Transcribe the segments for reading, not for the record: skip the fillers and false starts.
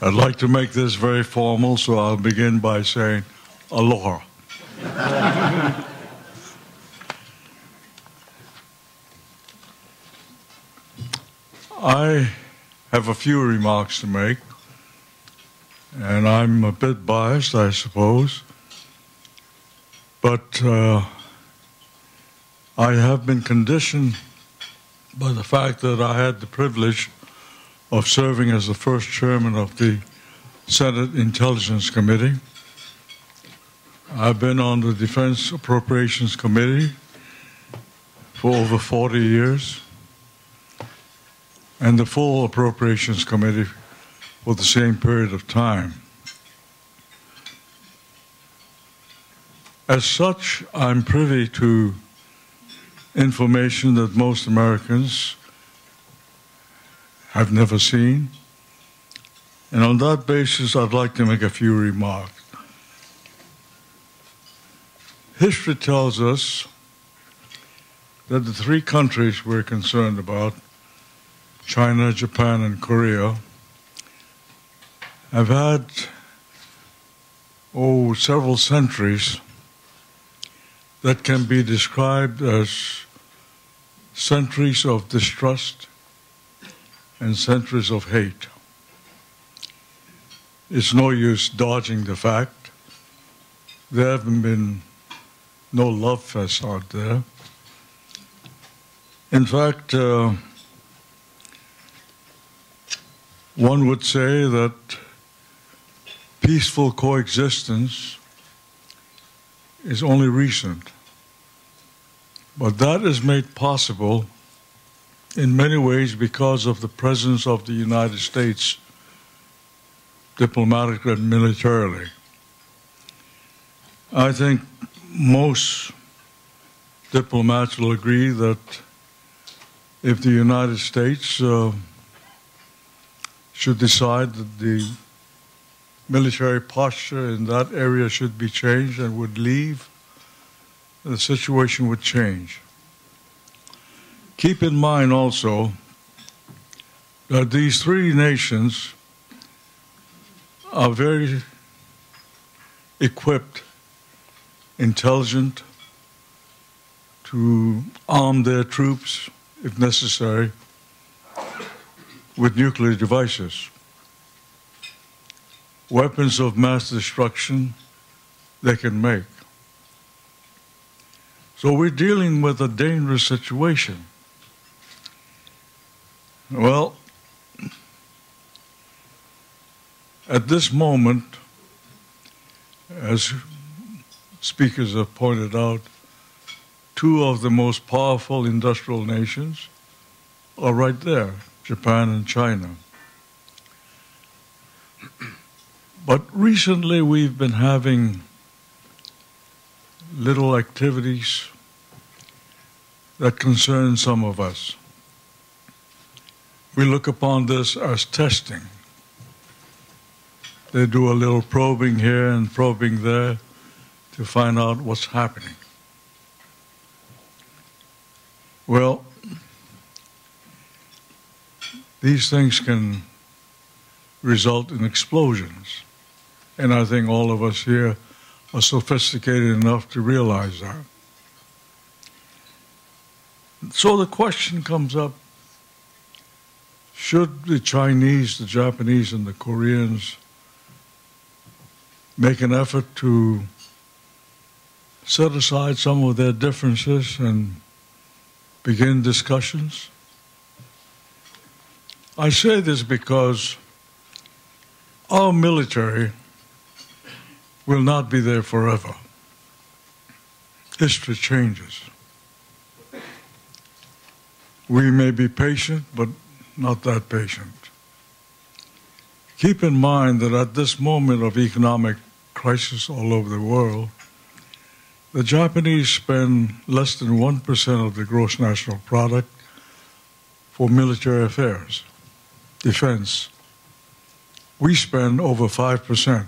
I'd like to make this very formal, so I'll begin by saying aloha. I have a few remarks to make, and I'm a bit biased, I suppose, but I have been conditioned by the fact that I had the privilege of serving as the first chairman of the Senate Intelligence Committee. I've been on the Defense Appropriations Committee for over 40 years, and the full Appropriations Committee for the same period of time. As such, I'm privy to information that most Americans have never seen, and on that basis, I'd like to make a few remarks. History tells us that the three countries we're concerned about, China, Japan, and Korea, have had, several centuries that can be described as centuries of distrust and centuries of hate. It's no use dodging the fact. There haven't been no love fests out there. In fact, one would say that peaceful coexistence is only recent. But that is made possible in many ways because of the presence of the United States, diplomatically and militarily. I think most diplomats will agree that if the United States should decide that the military posture in that area should be changed and would leave, the situation would change. Keep in mind also that these three nations are very equipped, intelligent, to arm their troops, if necessary, with nuclear devices. Weapons of mass destruction they can make. So we're dealing with a dangerous situation. Well, at this moment, as speakers have pointed out, two of the most powerful industrial nations are right there, Japan and China. But recently we've been having little activities that concern some of us. We look upon this as testing. They do a little probing here and probing there to find out what's happening. Well, these things can result in explosions. And I think all of us here are sophisticated enough to realize that. So the question comes up, should the Chinese, the Japanese, and the Koreans make an effort to set aside some of their differences and begin discussions? I say this because our military will not be there forever. History changes. We may be patient, but not that patient. Keep in mind that at this moment of economic crisis all over the world, the Japanese spend less than 1% of the gross national product for military affairs, defense. We spend over 5%.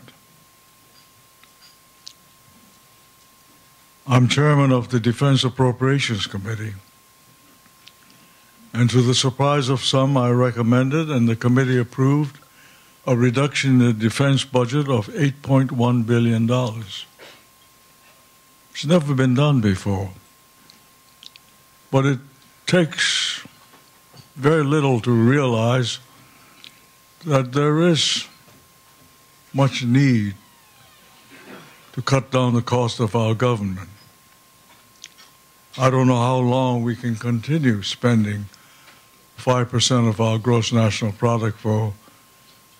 I'm chairman of the Defense Appropriations Committee, and to the surprise of some, I recommended and the committee approved a reduction in the defense budget of $8.1 billion. It's never been done before. But it takes very little to realize that there is much need to cut down the cost of our government. I don't know how long we can continue spending 5% of our gross national product for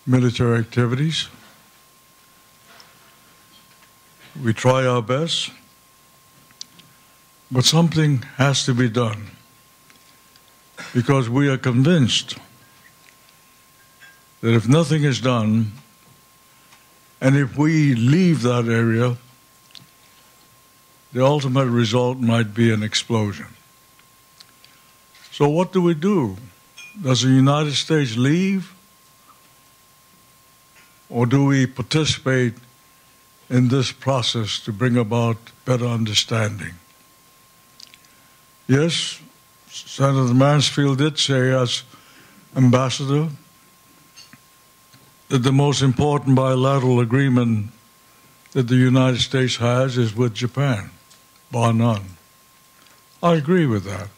military activities. We try our best, but something has to be done because we are convinced that if nothing is done, and if we leave that area, the ultimate result might be an explosion. So what do we do? Does the United States leave? Or do we participate in this process to bring about better understanding? Yes, Senator Mansfield did say as ambassador that the most important bilateral agreement that the United States has is with Japan, bar none. I agree with that.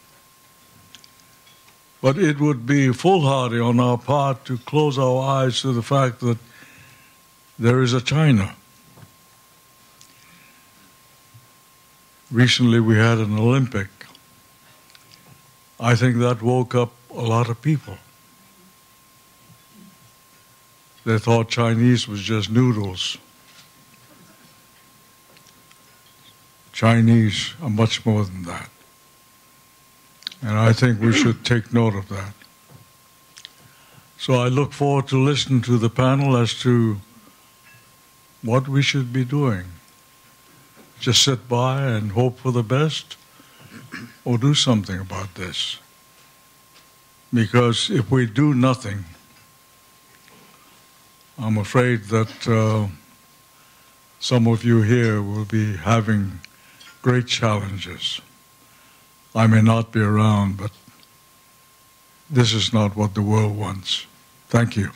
But it would be foolhardy on our part to close our eyes to the fact that there is a China. Recently we had an Olympic. I think that woke up a lot of people. They thought Chinese was just noodles. Chinese are much more than that. And I think we should take note of that. So I look forward to listening to the panel as to what we should be doing. Just sit by and hope for the best, or do something about this. Because if we do nothing, I'm afraid that some of you here will be having great challenges. I may not be around, but this is not what the world wants. Thank you.